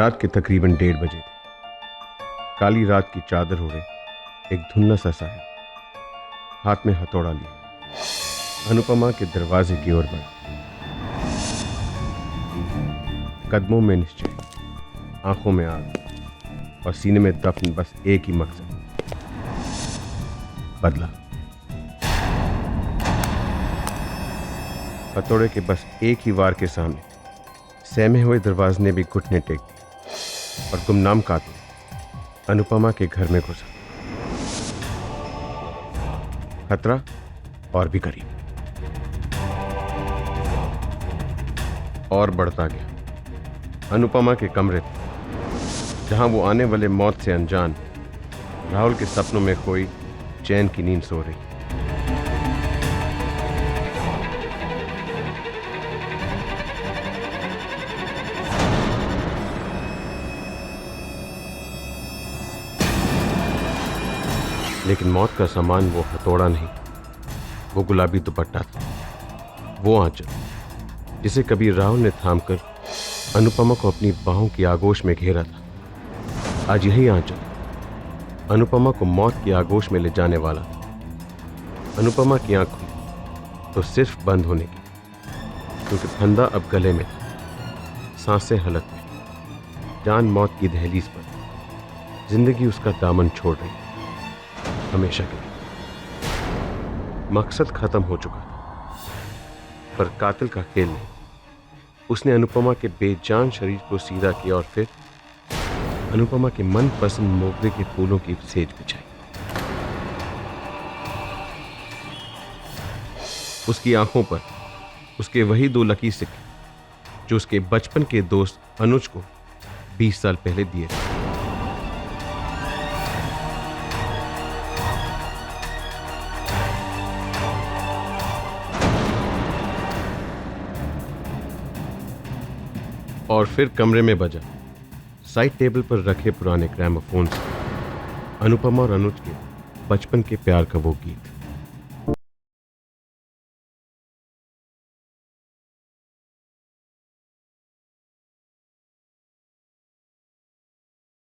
रात के तकरीबन 1:30 बजे थे। काली रात की चादर ओढ़े एक धुन्ना सा साहब हाथ में हथौड़ा लिए अनुपमा के दरवाजे की ओर बढ़ा। कदमों में निश्चय, आंखों में आग और सीने में दफन बस एक ही मकसद, बदला। हथौड़े के बस एक ही वार के सामने सहमे हुए दरवाजे ने भी घुटने टेक दिए और गुमनाम कातिल अनुपमा के घर में घुसा। खतरा और भी करीब, और बढ़ता गया। अनुपमा के कमरे थे जहां वो आने वाले मौत से अनजान राहुल के सपनों में कोई चैन की नींद सो रही। लेकिन मौत का सामान वो हथौड़ा नहीं, वो गुलाबी दुपट्टा था। वो आंचल जिसे कभी राहुल ने थामकर अनुपमा को अपनी बाहों की आगोश में घेरा था, आज यही आंचल अनुपमा को मौत की आगोश में ले जाने वाला था। अनुपमा की आंख खुली तो सिर्फ बंद होने की, क्योंकि फंदा अब गले में था। सांसें हलक में, जान मौत की दहलीज पर जिंदगी उसका दामन छोड़ रही, हमेशा के लिए। मकसद खत्म हो चुका था, पर कातिल का खेल नहीं। उसने अनुपमा के बेजान शरीर को सीधा किया और फिर अनुपमा के मनपसंद मोगरे के फूलों की सेज बिछाई। उसकी आंखों पर उसके वही 2 लकी सिक्के जो उसके बचपन के दोस्त अनुज को 20 साल पहले दिए थे। और फिर कमरे में बजा साइड टेबल पर रखे पुराने ग्रामोफोन से अनुपमा और अनुज के बचपन के प्यार का वो गीत।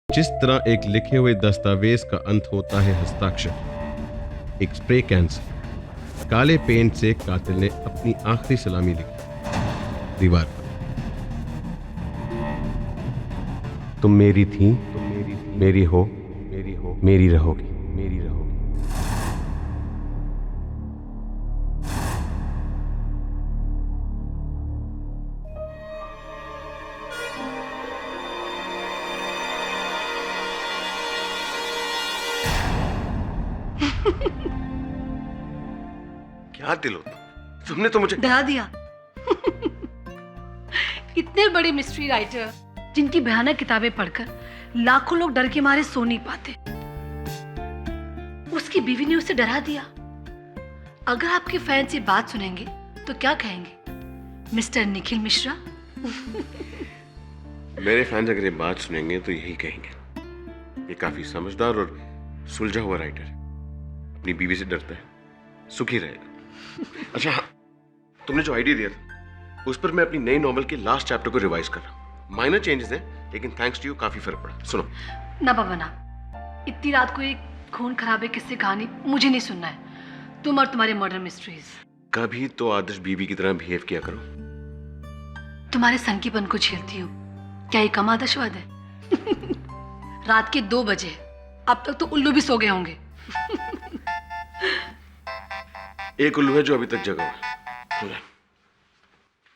जिस तरह एक लिखे हुए दस्तावेज का अंत होता है हस्ताक्षर, एक स्प्रे कैन से काले पेंट से कातिल ने अपनी आखिरी सलामी लिखी दीवार पर। तुम मेरी थी, मेरी हो, मेरी रहोगी। क्या दिल होता, तुमने तो मुझे डरा दिया। इतने बड़े मिस्ट्री राइटर जिनकी भयानक किताबें पढ़कर लाखों लोग डर के मारे सो नहीं पाते, उसकी बीवी ने उसे डरा दिया। अगर आपके फैंस ये बात सुनेंगे तो क्या कहेंगे, मिस्टर निखिल मिश्रा? मेरे फैंस अगर ये बात सुनेंगे तो यही कहेंगे, ये काफी समझदार और सुलझा हुआ राइटर है, अपनी बीवी से डरता है, सुखी रहेगा। अच्छा हाँ, तुमने जो आइडिया दिया था उस पर मैं अपनी नई नॉवेल के लास्ट चैप्टर को रिवाइज कर रहा हूँ। माइनर चेंजेस हैं, लेकिन थैंक्स टू यू काफी फर्क पड़ा। सुनो ना बाबा ना, इतनी रात को एक खून खराबे किस्से कहानी मुझे नहीं सुनना है। तुम और तुम्हारे मर्डर मिस्ट्रीज। कभी तो आदर्श बीवी की तरह बिहेव किया करो। तुम्हारे संकीपन को झेलती हूँ, क्या ये कम आदर्शवाद है? रात के 2 बजे, अब तक तो उल्लू भी सो गए होंगे। एक उल्लू है जो अभी तक जगा हुआ है।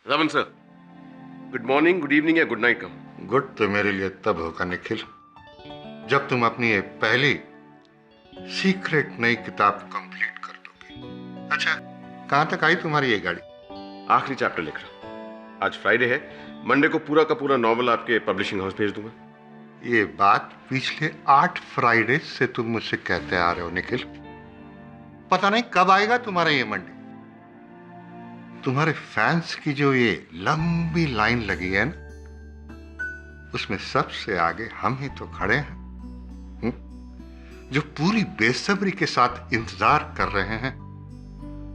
Raman sir, good morning, good evening या गुड नाइट का? गुड तो मेरे लिए तब होगा निखिल जब तुम अपनी ये पहली सीक्रेट नई किताब कंप्लीट कर दोगे। अच्छा, कहां तक आई तुम्हारी ये गाड़ी? आखिरी चैप्टर लिख रहा। आज फ्राइडे है, मंडे को पूरा का पूरा नॉवल आपके पब्लिशिंग हाउस भेज दूंगा। ये बात पिछले 8 फ्राइडे से तुम मुझसे कहते आ रहे हो निखिल। पता नहीं कब आएगा तुम्हारा ये मंडे। तुम्हारे फैंस की जो ये लंबी लाइन लगी है ना, उसमें सबसे आगे हम ही तो खड़े हैं, जो पूरी बेसब्री के साथ इंतजार कर रहे हैं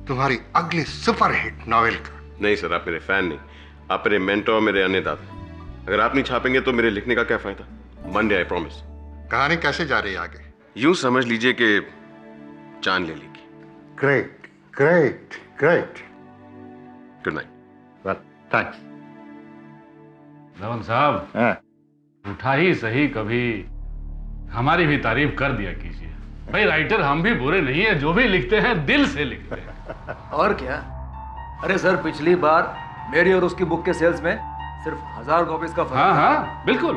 तुम्हारी अगली सुपरहिट नॉवेल का। नहीं सर, आप मेरे फैन नहीं, आप मेरे मेंटोर, मेरे अन्नदाता। अगर आप नहीं छापेंगे तो मेरे लिखने का क्या फायदा? Monday, I promise. कहानी कैसे जा रही है आगे? यूं समझ लीजिए कि जान ले लेगी। Great great great. Good night. Well thanks. Dhawan साहब, उठा ही सही कभी हमारी भी तारीफ कर दिया कीजिए। भाई राइटर हम भी बुरे नहीं है, जो भी लिखते हैं दिल से लिखते हैं। और क्या? अरे सर, पिछली बार मेरी और उसकी बुक के सेल्स में सिर्फ 1000 कॉपीज का फर्क हाँ था। हाँ बिल्कुल।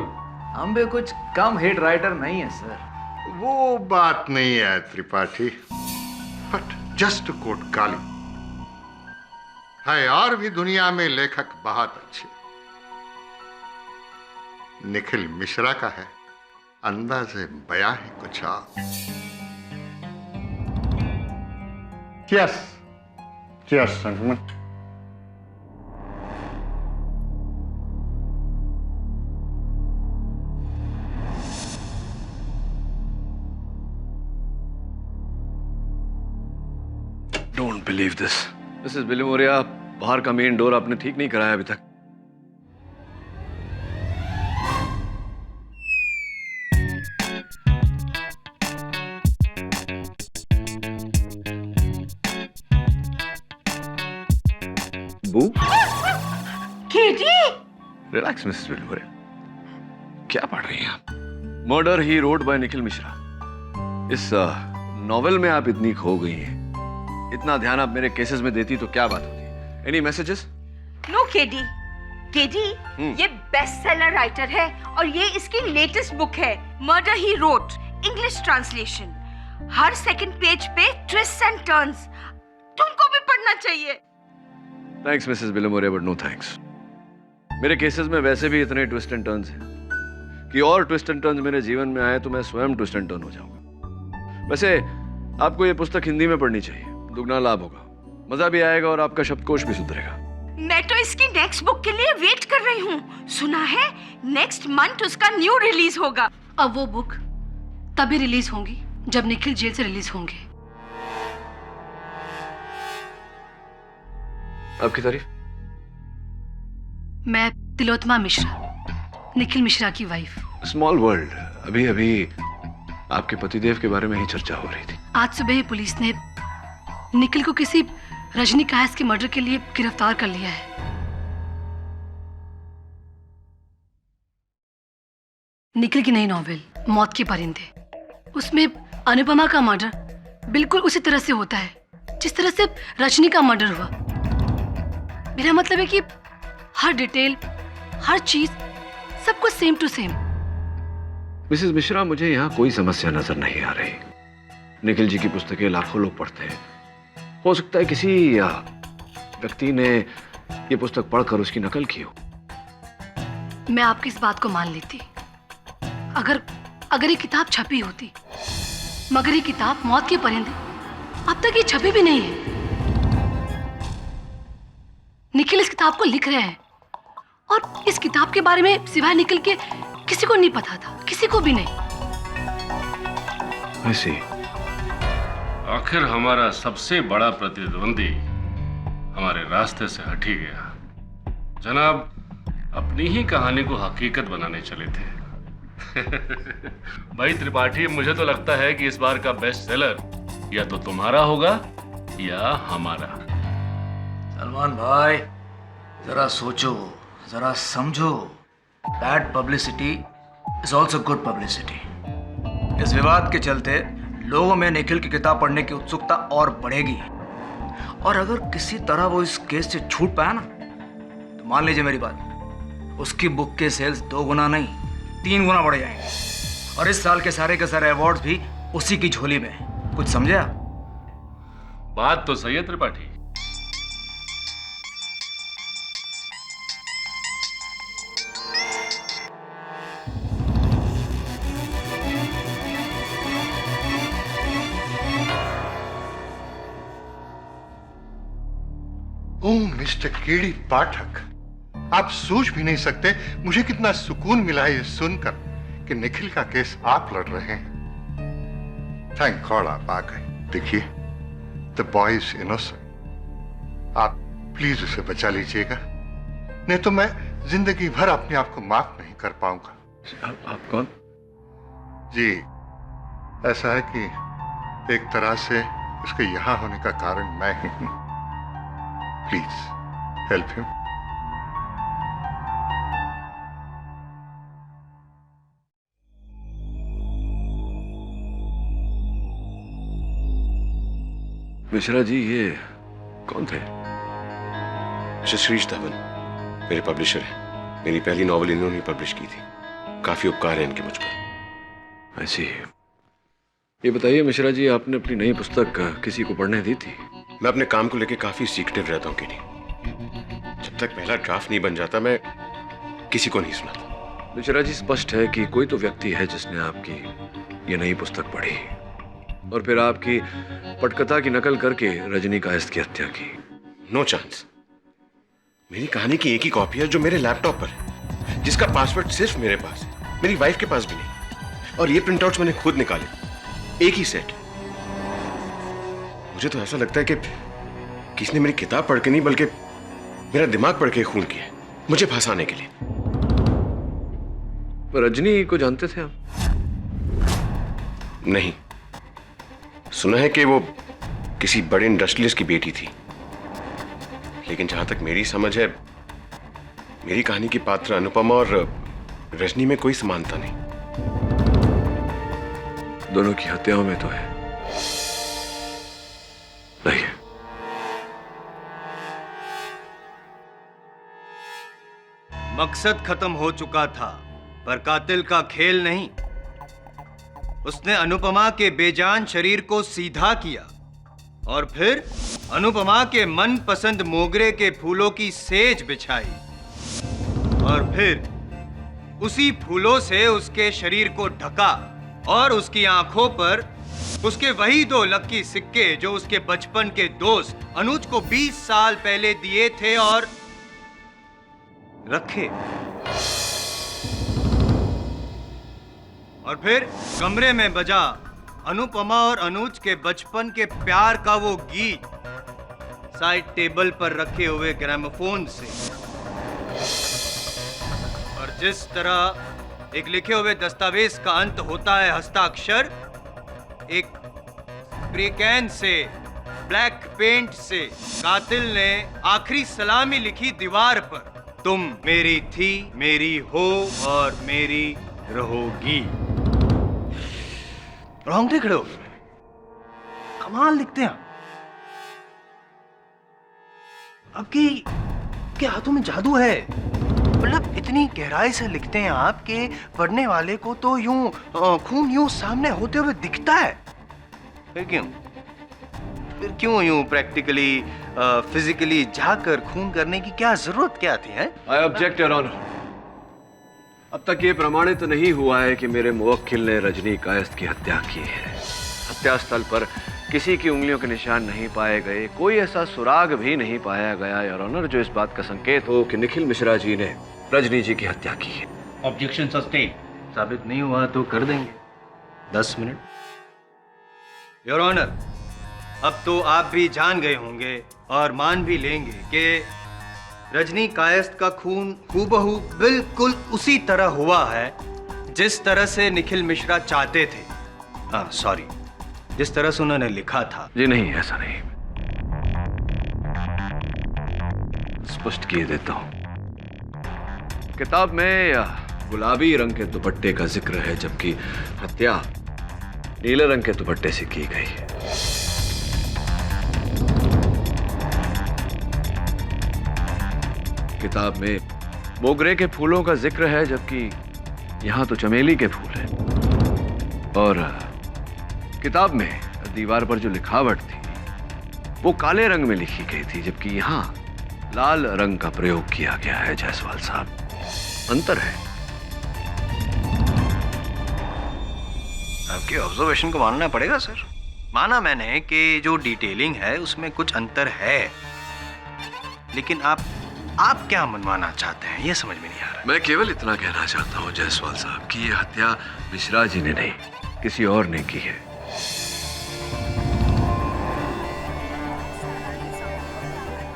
हम भी कुछ कम हिट राइटर नहीं है सर। वो बात नहीं है Tripathi, but just to quote Kali, है और भी दुनिया में लेखक बहुत अच्छे। निखिल मिश्रा का है अंदाज़े बयां ही कुछ और। Cheers. Cheers, gentlemen. Don't believe this. Mrs Bilimoria, बाहर का मेन डोर आपने ठीक नहीं कराया अभी तक। बू, रिलैक्स मिसेस बिलिमोरिया। क्या पढ़ रही हैं आप? Murder he road by Nikhil Mishra. इस नॉवेल में आप इतनी खो गई हैं, इतना ध्यान आप मेरे केसेस में देती तो क्या बात होती। Any messages? नो केडी, ये बेस्ट सेलर राइटर है और ये इसकी लेटेस्ट बुक है, murder he wrote, English translation. हर सेकंड पेज पे ट्विस्ट एंड टर्न्स। तुमको भी पढ़ना चाहिए। Thanks Mrs Bilimoria, but no thanks. मेरे केसेस में वैसे भी इतने ट्विस्ट एंड टर्न्स हैं कि और ट्विस्ट एंड टर्न्स मेरे जीवन में आए तो मैं स्वयं ट्विस्ट एंड टर्न हो जाऊंगा। वैसे आपको ये पुस्तक हिंदी में पढ़नी चाहिए, दुगना लाभ होगा, मजा भी आएगा और आपका शब्दकोश भी सुधरेगा। मैं तो इसकी नेक्स्ट बुक के लिए वेट कर रही हूँ। सुना है नेक्स्ट मंथ उसका न्यू रिलीज होगा। अब वो बुक तभी रिलीज होंगी जब निखिल जेल से रिलीज होंगे। आपकी तारीफ? मैं तिलोत्तमा मिश्रा, निखिल मिश्रा की वाइफ। Small world. अभी अभी आपके पतिदेव के बारे में ही चर्चा हो रही थी। आज सुबह ही पुलिस ने निखिल को किसी रजनी कायस के मर्डर के लिए गिरफ्तार कर लिया है। निखिल की नई नॉवेल मौत के परिंदे, उसमें अनुपमा का मर्डर बिल्कुल उसी तरह से होता है जिस तरह से रजनी का मर्डर हुआ। मेरा मतलब है कि हर डिटेल, हर चीज, सब कुछ same to same. Mrs Mishra, मुझे यहाँ कोई समस्या नजर नहीं आ रही। निखिल जी की पुस्तकें लाखों लोग पढ़ते हैं। हो सकता है किसी व्यक्ति ने ये पुस्तक पढ़कर उसकी नकल की हो। मैं आपकी इस बात को मान लेती अगर ये किताब छपी होती, मगर ये किताब मौत के परिंदे अब तक ये छपी भी नहीं है। निखिल इस किताब को लिख रहे हैं और इस किताब के बारे में सिवाय निखिल के किसी को नहीं पता था, किसी को भी नहीं। ऐसे आखिर हमारा सबसे बड़ा प्रतिद्वंदी हमारे रास्ते से हट ही गया। जनाब अपनी ही कहानी को हकीकत बनाने चले थे। भाई त्रिपाठी, मुझे तो लगता है कि इस बार का बेस्ट सेलर या तो तुम्हारा होगा या हमारा। सलमान भाई, जरा सोचो, जरा समझो। Bad publicity is also good publicity. इस विवाद के चलते लोगों में निखिल की किताब पढ़ने की उत्सुकता और बढ़ेगी, और अगर किसी तरह वो इस केस से छूट पाया ना, तो मान लीजिए मेरी बात, उसकी बुक के सेल्स 2 गुना नहीं 3 गुना बढ़ जाएंगे, और इस साल के सारे अवार्ड्स भी उसी की झोली में। कुछ समझे आप? बात तो सही है त्रिपाठी। ओह मिस्टर केडी पाठक, आप सोच भी नहीं सकते मुझे कितना सुकून मिला है ये सुनकर कि निखिल का केस आप लड़ रहे हैं। थैंक गॉड आप आ गए। देखिए, द बॉय इज इनोसेंट। आप प्लीज उसे बचा लीजिएगा, नहीं तो मैं जिंदगी भर अपने आप को माफ नहीं कर पाऊंगा। आप कौन? जी, ऐसा है कि एक तरह से उसके यहां होने का कारण मैं ही हूं। Please help him. Mishra ji, ये कौन थे? श्रीश धवन मेरे पब्लिशर हैं। मेरी पहली नॉवल इन्होंने पब्लिश की थी। काफी उपकार है इनके मुझ पर। ऐसी। ये बताइए मिश्रा जी, आपने अपनी नई पुस्तक किसी को पढ़ने दी थी? मैं अपने काम को लेकर काफी सीक्रेटिव रहता हूँ केडी। जब तक पहला ड्राफ्ट नहीं बन जाता मैं किसी को नहीं सुनाता। मिश्रा जी, स्पष्ट है कि कोई तो व्यक्ति है जिसने आपकी ये नई पुस्तक पढ़ी और फिर आपकी पटकथा की नकल करके रजनी कायस्थ की हत्या की। No chance. मेरी कहानी की एक ही कॉपी है जो मेरे लैपटॉप पर है, जिसका पासवर्ड सिर्फ मेरे पास है, मेरी वाइफ के पास भी नहीं। और ये प्रिंटआउट्स मैंने खुद निकाले, एक ही सेट। मुझे तो ऐसा लगता है कि किसी ने मेरी किताब पढ़ के नहीं बल्कि मेरा दिमाग पढ़ के खून किया है, मुझे फंसाने के लिए। रजनी को जानते थे आप? नहीं, सुना है कि वो किसी बड़े इंडस्ट्रियलिस्ट की बेटी थी, लेकिन जहां तक मेरी समझ है मेरी कहानी की पात्र अनुपमा और रजनी में कोई समानता नहीं। दोनों की हत्याओं में तो है। नहीं, मकसद खत्म हो चुका था, पर कातिल का खेल नहीं। उसने अनुपमा के बेजान शरीर को सीधा किया और फिर अनुपमा के मनपसंद मोगरे के फूलों की सेज बिछाई और फिर उसी फूलों से उसके शरीर को ढका और उसकी आंखों पर उसके वही 2 लकी सिक्के जो उसके बचपन के दोस्त अनुज को 20 साल पहले दिए थे और रखे। और फिर कमरे में बजा अनुपमा और अनुज के बचपन के प्यार का वो गीत साइड टेबल पर रखे हुए ग्रामोफोन से। और जिस तरह एक लिखे हुए दस्तावेज का अंत होता है हस्ताक्षर, एक स्प्रे कैन से ब्लैक पेंट से कातिल ने आखिरी सलामी लिखी दीवार पर, तुम मेरी थी, मेरी हो और मेरी रहोगी। रोंगटे खड़े हो गए। कमाल लिखते हैं आपके हाथों में जादू है। मतलब इतनी गहराई से लिखते हैं आप कि पढ़ने वाले को तो यूं खून यूं सामने होते हुए दिखता है। फिर क्यों यूं प्रैक्टिकली फिजिकली जाकर खून करने की क्या जरूरत क्या थी? है आई ऑब्जेक्ट योर ऑनर। अब तक ये प्रमाणित नहीं हुआ है कि मेरे मुवक्किल ने रजनी कायस्थ की हत्या की है। हत्या स्थल पर किसी की उंगलियों के निशान नहीं पाए गए, कोई ऐसा सुराग भी नहीं पाया गया योर ऑनर जो इस बात का संकेत हो कि निखिल मिश्रा जी ने रजनी जी की हत्या की है। Objection sustain. साबित नहीं हुआ तो कर देंगे 10 मिनट। योर ऑनर, अब तो आप भी जान गए होंगे और मान भी लेंगे कि रजनी कायस्थ का खून हूबहू बिल्कुल उसी तरह हुआ है जिस तरह से निखिल मिश्रा चाहते थे। हाँ सॉरी, जिस तरह से उन्होंने लिखा था। जी नहीं, ऐसा नहीं। स्पष्ट किए देता हूं। किताब में गुलाबी रंग के दुपट्टे का जिक्र है, जबकि हत्या नीले रंग के दुपट्टे से की गई है। किताब में मोगरे के फूलों का जिक्र है, जबकि यहां तो चमेली के फूल हैं। और किताब में दीवार पर जो लिखावट थी वो काले रंग में लिखी गई थी, जबकि यहां लाल रंग का प्रयोग किया गया है। जायसवाल साहब, अंतर है। आपके ऑब्जर्वेशन को मानना पड़ेगा सर। माना मैंने कि जो डिटेलिंग है उसमें कुछ अंतर है, लेकिन आप क्या मनवाना चाहते हैं ये समझ में नहीं आ रहा। मैं केवल इतना कहना चाहता हूं जायसवाल साहब कि ये हत्या मिश्रा जी ने नहीं, किसी और ने की है।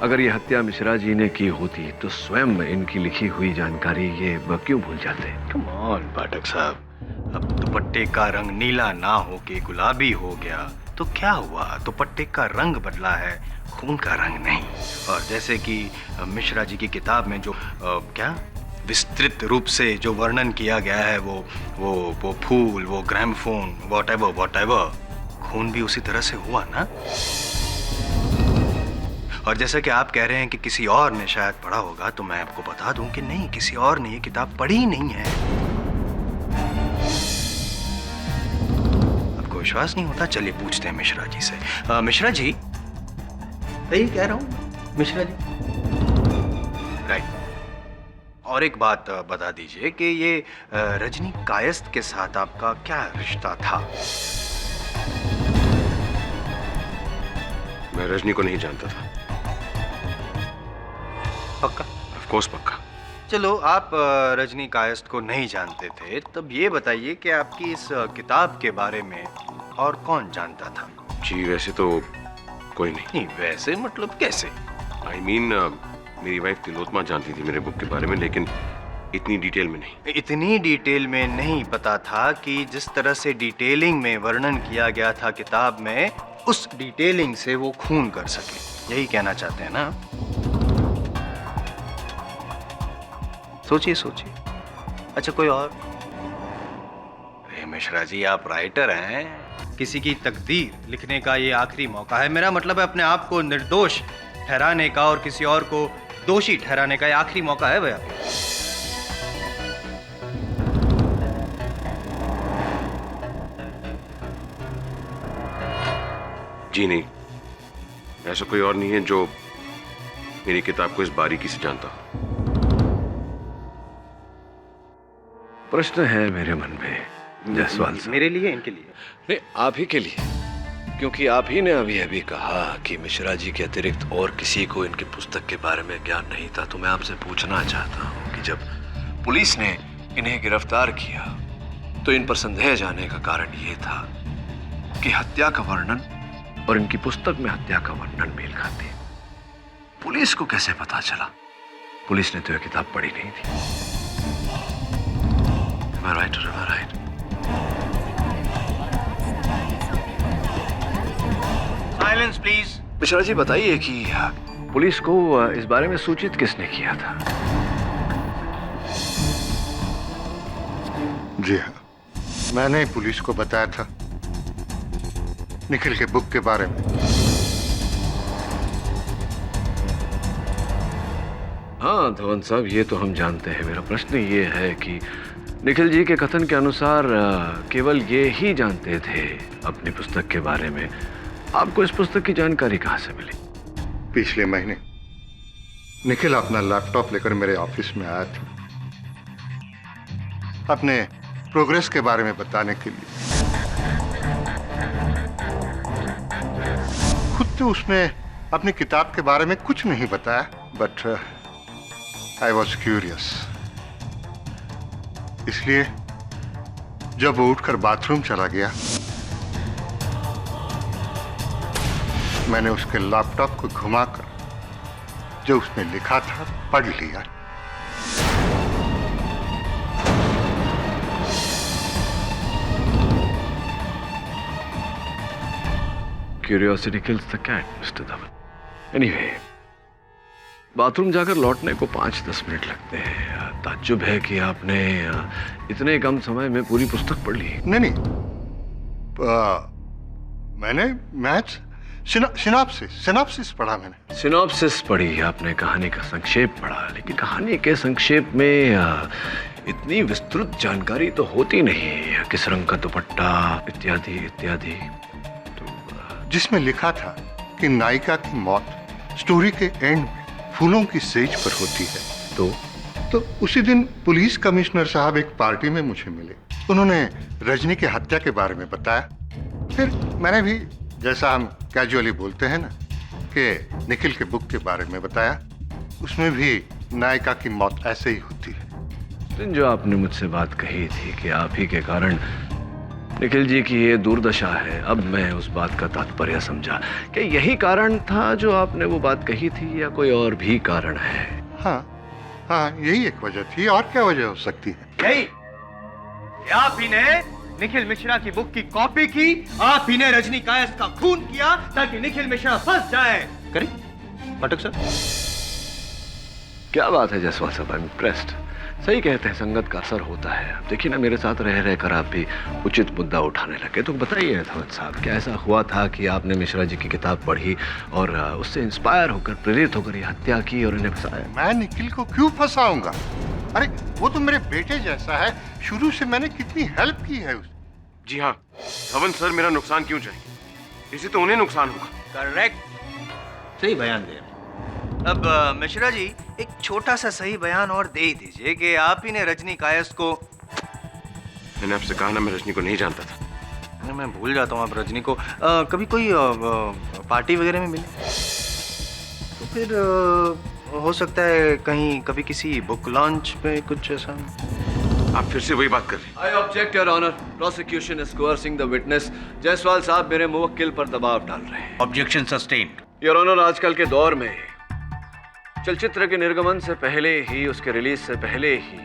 अगर ये हत्या मिश्रा जी ने की होती तो स्वयं इनकी लिखी हुई जानकारी ये क्यों भूल जाते? कम ऑन पाठक साहब, अब दुपट्टे का रंग नीला ना हो के गुलाबी हो गया तो क्या हुआ? दुपट्टे का रंग बदला है, खून का रंग नहीं। और जैसे कि मिश्रा जी की किताब में जो क्या विस्तृत रूप से जो वर्णन किया गया है, वो फूल, वो ग्रामोफोन, व्हाटएवर, खून भी उसी तरह से हुआ ना। और जैसा कि आप कह रहे हैं कि किसी और ने शायद पढ़ा होगा, तो मैं आपको बता दूं कि नहीं, किसी और ने ये किताब पढ़ी नहीं है। आपको विश्वास नहीं होता? चलिए पूछते हैं मिश्रा जी से। मिश्रा जी, सही कह रहा हूं मिश्रा जी? राइट। और एक बात बता दीजिए कि ये रजनी कायस्थ के साथ आपका क्या रिश्ता था? मैं रजनी को नहीं जानता था। पक्का? ऑफ कोर्स पक्का। चलो, आप रजनी कायस्थ को नहीं जानते थे, तब ये बताइए कि आपकी इस किताब के बारे में और कौन जानता था? जी वैसे तो कोई नहीं। नहीं, वैसे मतलब कैसे? आई मीन मेरी वाइफ तिलोत्मा जानती थी मेरे बुक के बारे में, लेकिन इतनी डिटेल में नहीं। इतनी डिटेल में नहीं पता था कि जिस तरह से डिटेलिंग में वर्णन किया गया था किताब में, उस डिटेलिंग से वो खून कर सके। यही कहना चाहते हैं ना? सोचिए सोचिए। अच्छा, कोई और? मिश्रा जी, आप राइटर हैं, किसी की तकदीर लिखने का ये आखिरी मौका है। मेरा मतलब है अपने आप को निर्दोष ठहराने का और किसी और को दोषी ठहराने का ये आखिरी मौका है भैया। जी नहीं, ऐसा कोई और नहीं है जो मेरी किताब को इस बारीकी से जानता हो। प्रश्न है मेरे मन में जायसवाल साहब। मेरे लिए, इनके लिए? नहीं, आप ही के लिए, क्योंकि आप ही ने अभी कहा कि मिश्रा जी के अतिरिक्त और किसी को इनकी पुस्तक के बारे में ज्ञान नहीं था। तो मैं आपसे पूछना चाहता हूँ कि जब पुलिस ने इन्हें गिरफ्तार किया तो इन पर संदेह जाने का कारण ये था कि हत्या का वर्णन और इनकी पुस्तक में हत्या का वर्णन मेल खाते हैं। पुलिस को कैसे पता चला? पुलिस ने तो यह किताब पढ़ी नहीं थी। Am I right or am I right? Silence, please. Mishra ji, बताइए कि पुलिस को इस बारे में सूचित किसने किया था? जी हाँ, मैंने पुलिस को बताया था निखिल के बुक के बारे में। हाँ धवन साहब, ये तो हम जानते हैं। मेरा प्रश्न ये है कि निखिल जी के कथन के अनुसार केवल ये ही जानते थे अपनी पुस्तक के बारे में। आपको इस पुस्तक की जानकारी कहाँ से मिली? पिछले महीने निखिल अपना लैपटॉप लेकर मेरे ऑफिस में आया था, अपने प्रोग्रेस के बारे में बताने के लिए। खुद तो उसने अपनी किताब के बारे में कुछ नहीं बताया, बट आई वॉज क्यूरियस। इसलिए जब वो उठकर बाथरूम चला गया, मैंने उसके लैपटॉप को घुमाकर जो उसने लिखा था पढ़ लिया। Curiosity kills the cat, Mr. Dhawan. Anyway, bathroom जाकर लौटने को 5-10 मिनट लगते हैं। ताज्जुब है कि आपने इतने कम समय में पूरी पुस्तक पढ़ ली। नहीं, मैंने मैच सिनॉप्सिस पढ़ा। मैंने सिनॉप्सिस पढ़ी, आपने कहानी का संक्षेप पढ़ा, लेकिन कहानी के संक्षेप में इतनी विस्तृत जानकारी तो होती नहीं। किस रंग का दुपट्टा, इत्यादि इत्यादि। जिसमें लिखा था कि नायिका की मौत स्टोरी के एंड में फूलों की सेज पर होती है। तो उसी दिन पुलिस कमिश्नर साहब एक पार्टी में मुझे मिले। उन्होंने रजनी की हत्या के बारे में बताया। फिर मैंने भी, जैसा हम कैजुअली बोलते हैं ना, कि निखिल के बुक के बारे में बताया। उसमें भी नायिका की मौत ऐसे ही होती है। जो आपने मुझसे बात कही थी कि आप ही के कारण निखिल जी की ये दुर्दशा है। अब मैं उस बात का तात्पर्य समझा कि यही कारण था जो आपने वो बात कही थी, या कोई और भी कारण है? हाँ हाँ, यही एक वजह थी, और क्या वजह हो सकती है? यही, आप ही ने निखिल मिश्रा की बुक की कॉपी की, आप ही ने रजनी कायस्थ का खून किया ताकि निखिल मिश्रा फंस जाए। करें पाठक सर? क्या बात है जायसवाल साहब, आई एम इम्प्रेस्ड। सही कहते हैं, संगत का असर होता है। अब देखिए ना, मेरे साथ रह रहकर आप भी उचित मुद्दा उठाने लगे। तो बताइए अथवत साहब, क्या ऐसा हुआ था कि आपने मिश्रा जी की किताब पढ़ी और उससे इंस्पायर होकर, प्रेरित होकर ये हत्या की और इन्हें फंसाया? मैं निखिल को क्यों फंसाऊंगा? अरे वो तो मेरे बेटे जैसा है, शुरू से मैंने कितनी हेल्प की है उसे। जी हाँ, धवन सर मेरा नुकसान क्यों चाहिए? इसे तो उन्हें नुकसान होगा। करेक्ट, सही बयान दे। अब मिश्रा जी, एक छोटा सा सही बयान और दे ही दीजिए कि आप ही ने रजनी कायस्थ को। मैंने आपसे कहा ना, मैं रजनी को नहीं जानता था। मैं भूल जाता हूँ आप रजनी को। कभी कोई पार्टी वगैरह में मिले तो फिर हो सकता है कहीं कभी किसी बुक लॉन्च पे कुछ ऐसा। आप फिर से वही बात कर रहे हैं। I object your honour, prosecution is coercing the witness. Jaiswal साहब मेरे मुवक्किल पर दबाव डाल रहे हैं। Objection sustained. योर ऑनर, आजकल के दौर में चलचित्र के निर्गमन से पहले ही, उसके रिलीज से पहले ही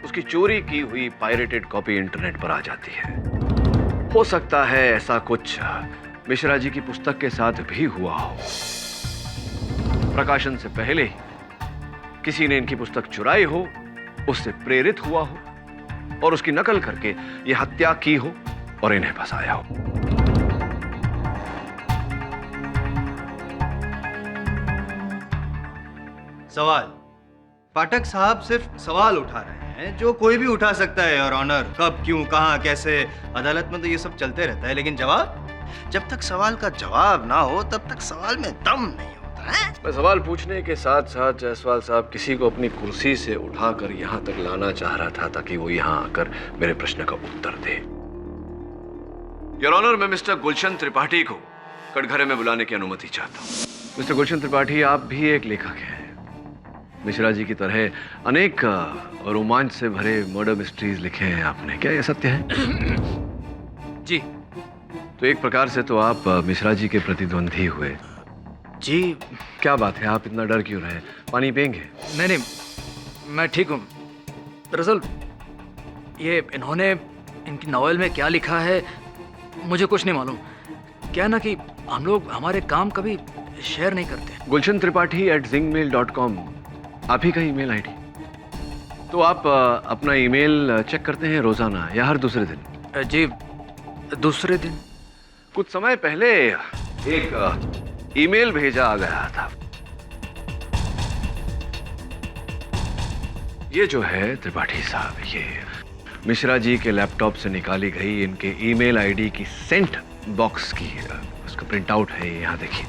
उसकी चोरी की हुई पायरेटेड कॉपी इंटरनेट पर आ जाती है। हो सकता है ऐसा कुछ मिश्रा जी की पुस्तक के साथ भी हुआ हो। प्रकाशन से पहले ही किसी ने इनकी पुस्तक चुराई हो, उससे प्रेरित हुआ हो और उसकी नकल करके यह हत्या की हो और इन्हें फंसाया हो। सवाल, पाठक साहब सिर्फ सवाल उठा रहे हैं जो कोई भी उठा सकता है और ऑनर। कब, क्यों, कहां, कैसे, अदालत में तो ये सब चलते रहता है, लेकिन जवाब, जब तक सवाल का जवाब ना हो तब तक सवाल में दम नहीं होता है। मैं सवाल पूछने के साथ साथ जायसवाल साहब किसी को अपनी कुर्सी से उठाकर यहां तक लाना चाह रहा था ताकि वो यहां आकर मेरे प्रश्न का उत्तर दे। योर ऑनर, मैं मिस्टर गुलशन त्रिपाठी को कटघरे में बुलाने की अनुमति चाहता हूँ। मिस्टर गुलशन त्रिपाठी, आप भी एक लेखक हैं। मिश्रा जी की तरह अनेक रोमांच से भरे मर्डर मिस्ट्रीज लिखे हैं आपने, क्या यह सत्य है? जी तो एक प्रकार से तो आप मिश्रा जी के प्रतिद्वंदी हुए। जी। क्या बात है, आप इतना डर क्यों रहे? पानी पिएंगे? नहीं नहीं, मैं ठीक हूँ। दरअसल ये इन्होंने इनकी नॉवेल में क्या लिखा है मुझे कुछ नहीं मालूम। क्या ना कि हम लोग हमारे काम कभी शेयर नहीं करते। गुलशन त्रिपाठी @zingmail.com आप ही का ईमेल आईडी। तो आप अपना ईमेल चेक करते हैं रोजाना या हर दूसरे दिन? जी, दूसरे दिन। कुछ समय पहले एक ईमेल भेजा आ गया था। ये जो है त्रिपाठी साहब, ये मिश्रा जी के लैपटॉप से निकाली गई इनके ईमेल आईडी की सेंट बॉक्स की उसका प्रिंट आउट है। यहां देखिए,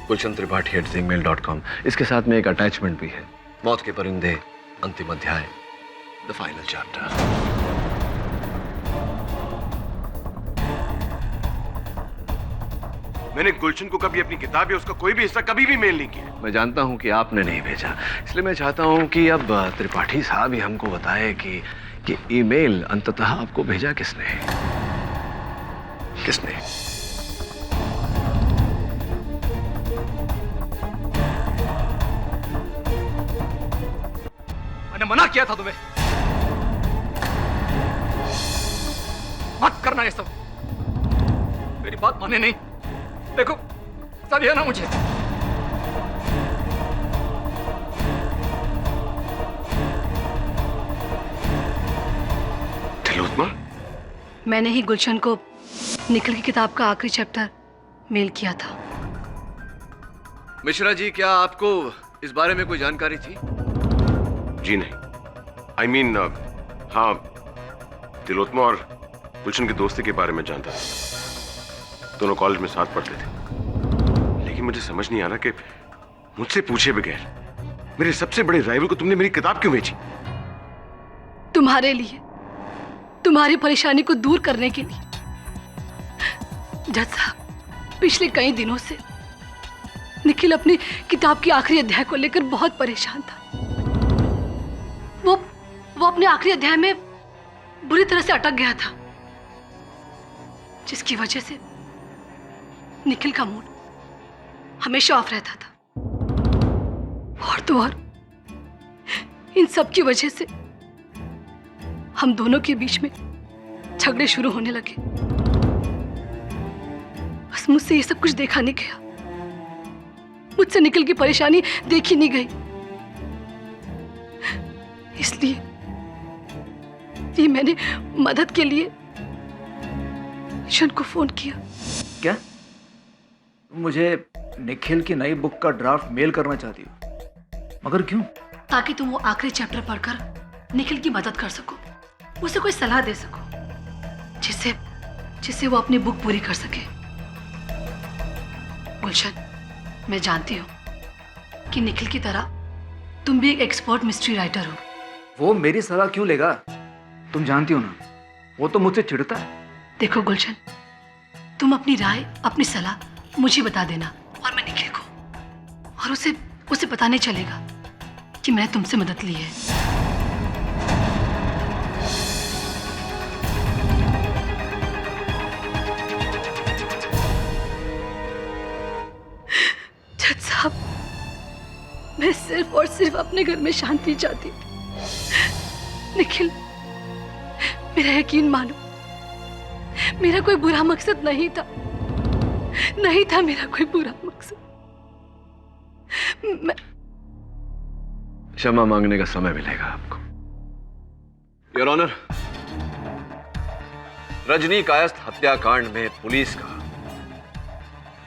गुलशन त्रिपाठी @zingmail.com। इसके साथ में एक अटैचमेंट भी है, मौत के परिंदे, अंतिम अध्याय, द फाइनल चैप्टर। मैंने गुलशन को कभी अपनी किताब या उसका कोई भी हिस्सा कभी भी मेल नहीं किया। मैं जानता हूं कि आपने नहीं भेजा, इसलिए मैं चाहता हूं कि अब त्रिपाठी साहब ही हमको बताए कि ये ईमेल अंततः आपको भेजा किसने? किसने? मैंने मना किया था तुम्हें, मत करना ये सब। मेरी बात माने नहीं। देखो, सदिया ना मुझे। तिलोत्मा, मैंने ही गुलशन को निखिल की किताब का आखिरी चैप्टर मेल किया था। मिश्रा जी, क्या आपको इस बारे में कोई जानकारी थी? जी नहीं। I mean, हाँ, तिलोत्मा और गुलशन की दोस्ती के बारे में जानता था। दोनों कॉलेज में साथ पढ़ते थे। लेकिन मुझे समझ नहीं आ रहा कि मुझसे पूछे बगैर मेरे सबसे बड़े राइवल को तुमने मेरी किताब क्यों भेजी? तुम्हारे लिए, तुम्हारी परेशानी को दूर करने के लिए। जज साहब, पिछले कई दिनों से निखिल अपनी किताब की आखिरी अध्याय को लेकर बहुत परेशान था। वो अपने आखिरी अध्याय में बुरी तरह से अटक गया था, जिसकी वजह से निखिल का मूड हमेशा ऑफ रहता था। और तो और इन सब की वजह से हम दोनों के बीच में झगड़े शुरू होने लगे। बस मुझसे ये सब कुछ देखा नहीं गया, मुझसे निखिल की परेशानी देखी नहीं गई। इसलिए मैंने मदद के लिए ईशन को फोन किया। क्या मुझे निखिल की नई बुक का ड्राफ्ट मेल करना चाहती हो? मगर क्यों? ताकि तुम वो आखिरी चैप्टर पढ़कर निखिल की मदद कर सको, उसे कोई सलाह दे सको, जिससे वो अपनी बुक पूरी कर सके। गुलशन, मैं जानती हूँ कि निखिल की तरह तुम भी एक एक्सपर्ट मिस्ट्री राइटर हो। वो मेरी सलाह क्यों लेगा? तुम जानती हो ना, वो तो मुझसे चिढ़ता है। देखो गुलशन, तुम अपनी राय, अपनी सलाह मुझे बता देना और मैं निखिल को, और उसे पता नहीं चलेगा कि मैंने तुमसे मदद ली है। जज साहब, मैं सिर्फ और सिर्फ अपने घर में शांति चाहती थी। निखिल, मेरा यकीन मानो, मेरा कोई बुरा मकसद नहीं था मेरा कोई बुरा मकसद। मैं क्षमा मांगने का समय मिलेगा आपको। योर ऑनर, रजनी कायस्थ हत्याकांड में पुलिस का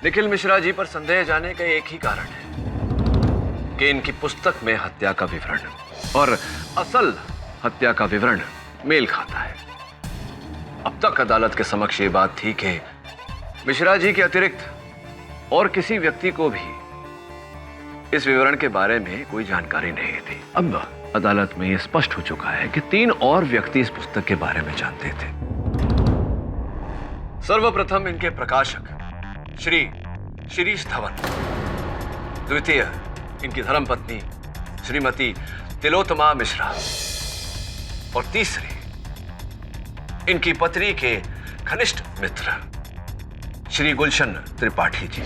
निखिल मिश्रा जी पर संदेह जाने का एक ही कारण है कि इनकी पुस्तक में हत्या का विवरण और असल हत्या का विवरण मेल खाता है। अब तक अदालत के समक्ष ये बात थी कि मिश्रा जी के अतिरिक्त और किसी व्यक्ति को भी इस विवरण के बारे में कोई जानकारी नहीं थी। अब अदालत में यह स्पष्ट हो चुका है कि 3 और व्यक्ति इस पुस्तक के बारे में जानते थे। सर्वप्रथम इनके प्रकाशक श्री शिरीष धवन, द्वितीय इनकी धर्मपत्नी श्रीमती तिलोत्तमा मिश्रा, और तीसरे इनकी पत्नी के घनिष्ठ मित्र श्री गुलशन त्रिपाठी जी।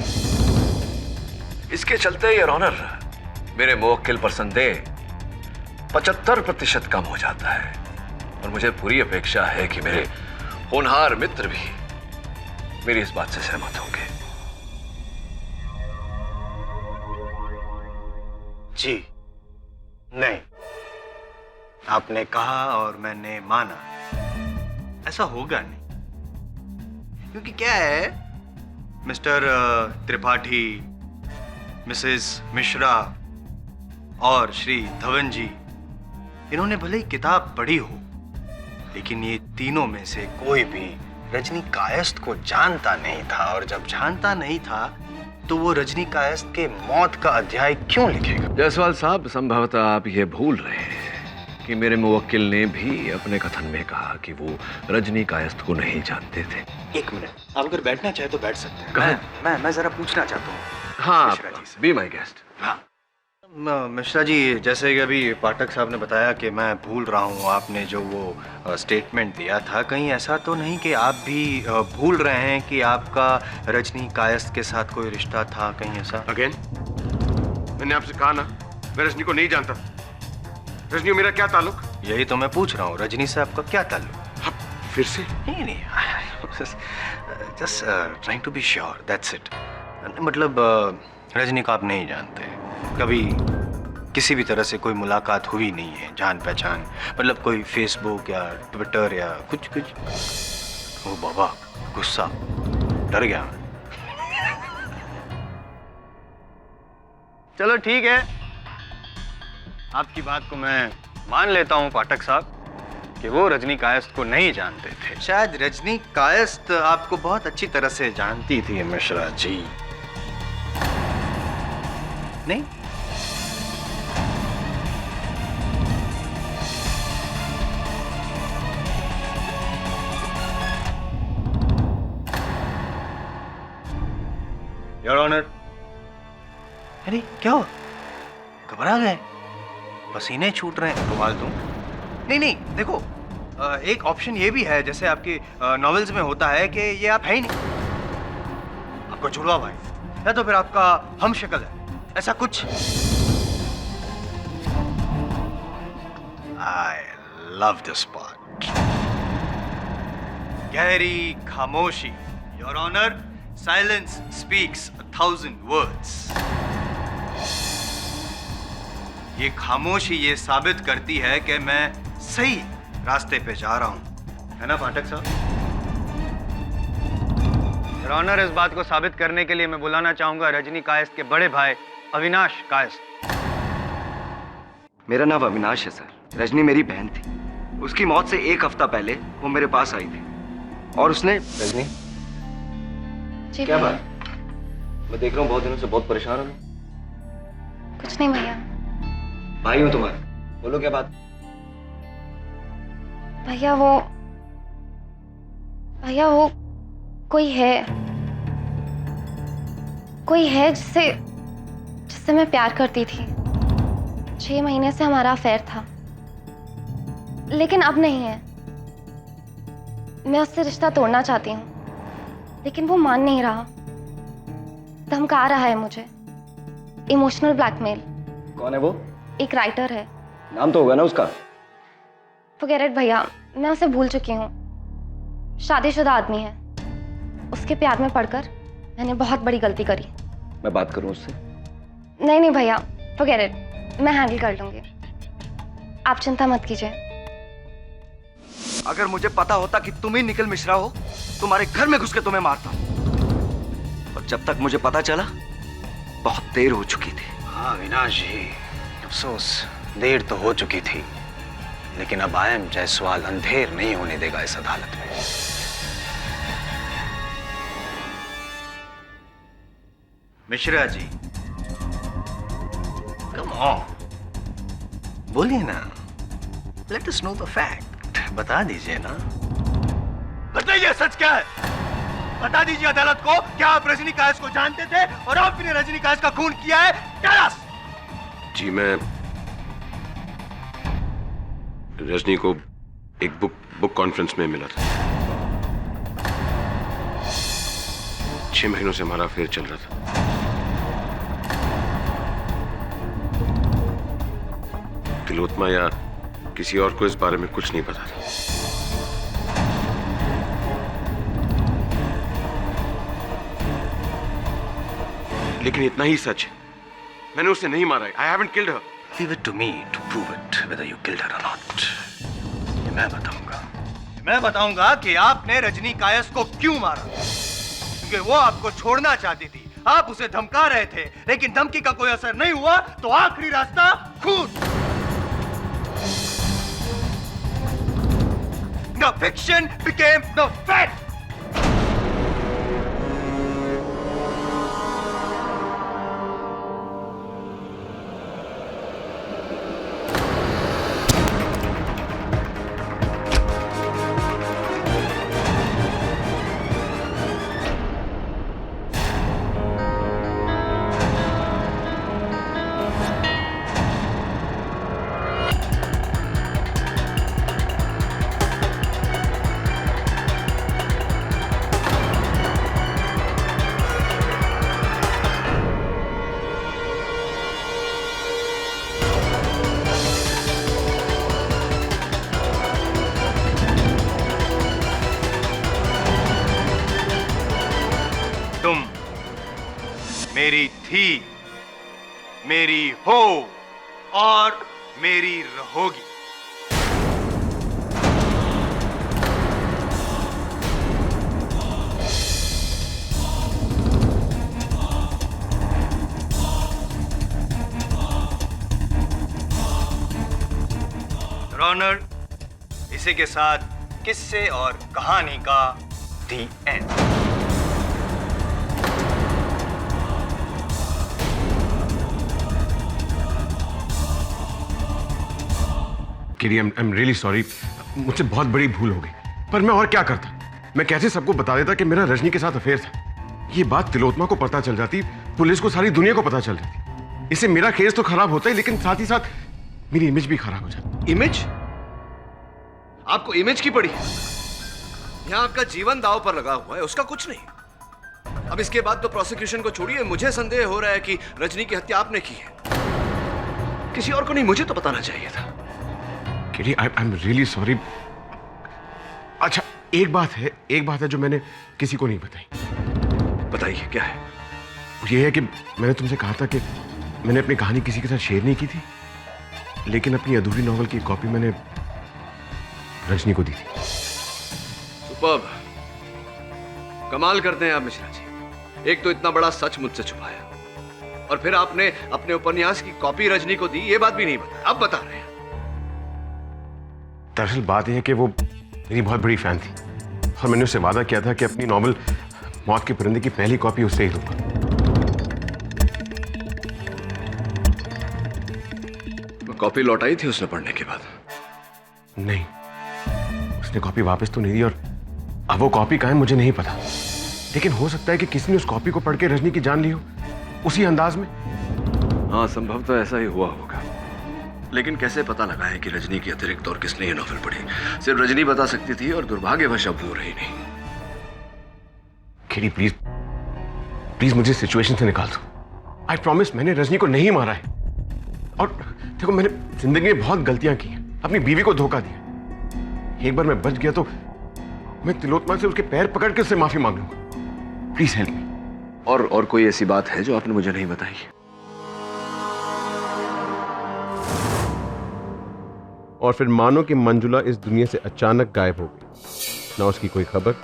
इसके चलते योर ऑनर, मेरे मुवक्किल पर संदेह 75% कम हो जाता है, और मुझे पूरी अपेक्षा है कि मेरे होनहार मित्र भी मेरी इस बात से सहमत होंगे। जी नहीं, आपने कहा और मैंने माना, ऐसा होगा नहीं। क्योंकि क्या है, मिस्टर त्रिपाठी, मिसेस मिश्रा और श्री धवन जी, इन्होंने भले ही किताब पढ़ी हो, लेकिन ये तीनों में से कोई भी रजनी कायस्थ को जानता नहीं था, और जब जानता नहीं था तो वो रजनी कायस्थ के मौत का अध्याय क्यों लिखेगा? जायसवाल साहब, संभवतः आप ये भूल रहे हैं कि मेरे मुवक्किल ने भी अपने कथन में कहा कि वो रजनी कायस्थ को नहीं जानते थे। एक मिनट, आप अगर बैठना चाहे तो बैठ सकते हैं। मैं जरा पूछना चाहता हूँ। हाँ, बी माय गेस्ट। हाँ मिश्रा जी, जैसे कि अभी पाठक साहब ने बताया कि मैं भूल रहा हूँ, आपने जो वो स्टेटमेंट दिया था, कहीं ऐसा तो नहीं कि आप भी भूल रहे हैं कि आपका रजनी कायस्थ के साथ कोई रिश्ता था? कहीं ऐसा? अगेन, मैंने आपसे कहा ना, मैं रजनी को नहीं जानता। रजनी मेरा क्या ताल्लुक? यही तो मैं पूछ रहा हूँ, रजनी से आपका क्या ताल्लुक? फिर से? नहीं, just trying to be sure, that's it. मतलब रजनी को आप नहीं जानते, कभी किसी भी तरह से कोई मुलाकात हुई नहीं है, जान पहचान, मतलब कोई फेसबुक या ट्विटर या कुछ? ओ बाबा, गुस्सा, डर गया। चलो ठीक है, आपकी बात को मैं मान लेता हूं पाठक साहब कि वो रजनी कायस्थ को नहीं जानते थे। शायद रजनी कायस्थ आपको बहुत अच्छी तरह से जानती थी मिश्रा जी, नहीं? Your honour. अरे क्या हुआ, घबरा गए? पसीने छूट रहे हैं, रुमाल दूं? नहीं, देखो, एक ऑप्शन ये भी है, जैसे आपकी नॉवेल्स में होता है कि ये आप है ही नहीं, आपका जुड़वा भाई, या तो फिर आपका हम शक्ल है, ऐसा कुछ। I love this part. गहरी खामोशी, your honour, silence speaks 1,000 words. ये खामोशी ये साबित करती है कि मैं सही रास्ते पे जा रहा हूं, है ना पाठक साहब? योर ऑनर, इस बात को साबित करने के लिए मैं बुलाना चाहूंगा रजनी कायस्थ के बड़े भाई अविनाश कायस्थ। मेरा नाम अविनाश है सर। रजनी मेरी बहन थी। उसकी मौत से 1 हफ्ता पहले वो मेरे पास आई थी और उसने। रजनी, क्या बात? मैं देख रहा हूँ बहुत दिनों से बहुत परेशान हो। कुछ नहीं भैया। भाई हूँ तुम्हारा, बोलो क्या बात? भैया वो कोई है जिससे मैं प्यार करती थी। 6 महीने से हमारा अफेयर था, लेकिन अब नहीं है। मैं उससे रिश्ता तोड़ना चाहती हूँ, लेकिन वो मान नहीं रहा, धमका रहा है मुझे। Emotional blackmail. कौन है वो? एक राइटर है। नाम तो होगा ना उसका? फॉरगेट इट भैया, मैं उसे भूल चुकी हूँ। शादीशुदा आदमी है। उसके प्यार में पड़कर मैंने बहुत बड़ी गलती करी। मैं बात करूँ उससे? नहीं भैया, फॉरगेट इट, मैं हैंडल कर लूंगी, आप चिंता मत कीजिए। अगर मुझे पता होता कि तुम ही निखिल मिश्रा हो, तुम्हारे घर में घुस के तुम्हें मारता। और जब तक मुझे पता चला बहुत देर हो चुकी थी। हाँ अविनाश जी, अफसोस देर तो हो चुकी थी, लेकिन अब आयम जायसवाल अंधेर नहीं होने देगा इस अदालत में। मिश्रा जी, कम ऑन, बोलिए ना, let us know the fact. बता दीजिए ना, बताइए सच क्या है। बता दीजिए अदालत को, क्या आप रजनी कायस्थ को जानते थे और आपने रजनी कायस्थ का खून किया है? जी, मैं रजनी को एक बुक कॉन्फ्रेंस में मिला था। 6 महीनों से हमारा अफेयर चल रहा था। तिलोत्मा या किसी और को इस बारे में कुछ नहीं पता था। लेकिन इतना ही सच है, मैंने उसे नहीं मारा है। I haven't killed her. Leave it to me to prove it, whether you killed her or not. ये मैं बताऊंगा कि आपने रजनी कायस्थ को क्यों मारा, क्योंकि वो आपको छोड़ना चाहती थी। आप उसे धमका रहे थे, लेकिन धमकी का कोई असर नहीं हुआ, तो आखिरी रास्ता खून। The fiction became the fact. तुम मेरी थी, मेरी हो और मेरी रहोगी। रॉनर, इसी के साथ किस्से और कहानी का the end. Kerry, I am really sorry, मुझसे बहुत बड़ी भूल हो गई। पर मैं और क्या करता? मैं कैसे सबको बता देता कि मेरा रजनी के साथ अफेयर था? ये बात तिलोत्मा को पता चल जाती, पुलिस को सारी दुनिया को पता चल जाती। इससे मेरा केस तो खराब होता है, लेकिन साथ ही साथ मेरी इमेज भी खराब हो जाती। इमेज? आपको इमेज की पड़ी है। यहां आपका जीवन दांव पर लगा हुआ है, उसका कुछ नहीं। अब इसके बाद तो प्रोसिक्यूशन को छोड़िए, मुझे संदेह हो रहा है कि रजनी की हत्या आपने की है, किसी और को नहीं। मुझे तो बताना चाहिए था। KD, I am really sorry. अच्छा, एक बात है जो मैंने किसी को नहीं बताई। बताइए, क्या है? ये है कि मैंने तुमसे कहा था कि मैंने अपनी कहानी किसी के साथ शेयर नहीं की थी, लेकिन अपनी अधूरी नॉवल की कॉपी मैंने रजनी को दी थी। सुपर्ब, कमाल करते हैं आप मिश्रा जी। एक तो इतना बड़ा सच मुझसे छुपाया, और फिर आपने अपने उपन्यास की कॉपी रजनी को दी, ये बात भी नहीं बताई। अब बता रहे हैं। दरअसल बात यह है कि वो मेरी बहुत बड़ी फैन थी, और मैंने उससे वादा किया था कि अपनी नॉवल मौत के परिंदे की पहली कॉपी उससे ही लूंगा। कॉपी लौटाई थी उसने पढ़ने के बाद? नहीं, उसने कॉपी वापस तो नहीं दी, और अब वो कॉपी कहाँ है मुझे नहीं पता, लेकिन हो सकता है कि किसी ने उस कॉपी को पढ़ के रजनी की जान ली हो, उसी अंदाज में। हाँ, संभव तो ऐसा ही हुआ होगा, लेकिन कैसे पता लगाएं कि रजनी की अतिरिक्त और किसने ये नॉवल पढ़ी? सिर्फ रजनी बता सकती थी, और दुर्भाग्यवश अब वो रही नहीं। केडी, प्लीज मुझे सिचुएशन से निकाल दो। आई प्रॉमिस, मैंने रजनी को नहीं मारा है, और देखो, मैंने जिंदगी में बहुत गलतियां की हैं, अपनी बीवी को धोखा दिया। एक बार मैं बच गया तो मैं तिलोत्तमा से उसके पैर पकड़ के उससे माफी मांग लूंगा। Please help me. और कोई ऐसी बात है जो आपने मुझे नहीं बताई? और फिर मानो कि मंजुला इस दुनिया से अचानक गायब हो गई। ना उसकी कोई खबर,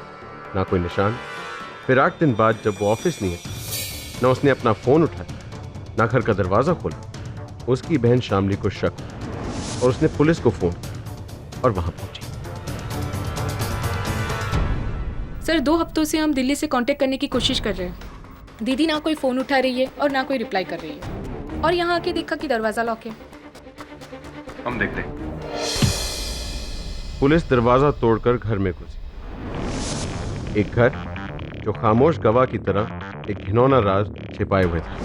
ना कोई निशान। फिर 8 दिन बाद जब वो ऑफिस नहीं है, ना उसने अपना फोन उठाया, ना घर का दरवाजा खोला। उसकी बहन शामली को शक, और उसने पुलिस को फोन किया और वहां पहुंची। सर, 2 हफ्तों से हम दिल्ली से कांटेक्ट करने की कोशिश कर रहे हैं। दीदी ना कोई फोन उठा रही है और ना कोई रिप्लाई कर रही है, और यहाँ आके देखा कि दरवाजा लॉक है। हम देखते हैं। पुलिस दरवाजा तोड़कर घर में घुसी। एक घर जो खामोश गवाह की तरह एक घिनौना राज छिपाए हुए था।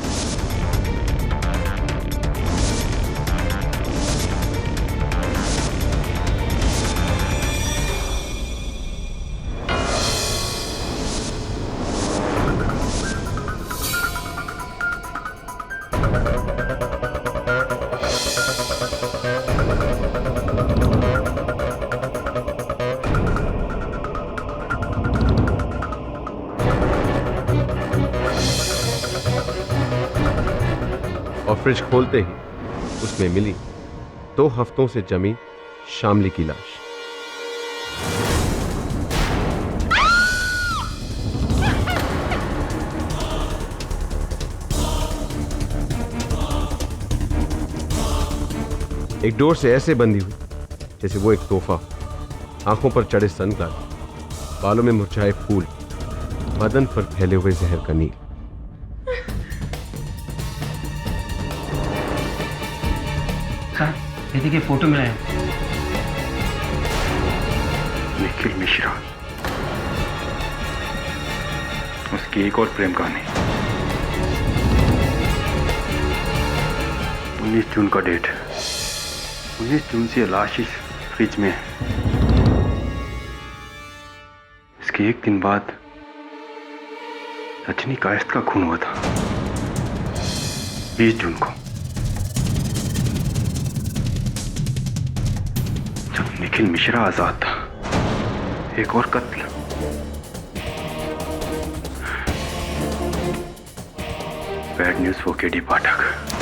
और फ्रिज खोलते ही उसमें मिली 2 हफ्तों से जमी शामली की लाश। एक डोर से ऐसे बंधी हुई जैसे वो एक तोहफा। आंखों पर चढ़े सनग्लास, बालों में मुरझाए फूल, बदन पर फैले हुए जहर का नील। दीदी की फोटो मिला है। निखिल मिश्रा, उसकी एक और प्रेम कहानी। 19 जून का डेट। 19 जून से लाश इस फ्रिज में है। इसके 1 दिन बाद रजनी कायस्थ का खून हुआ था, 20 जून को, जब निखिल मिश्रा आजाद था। एक और कत्ल। Bad news for KD Pathak.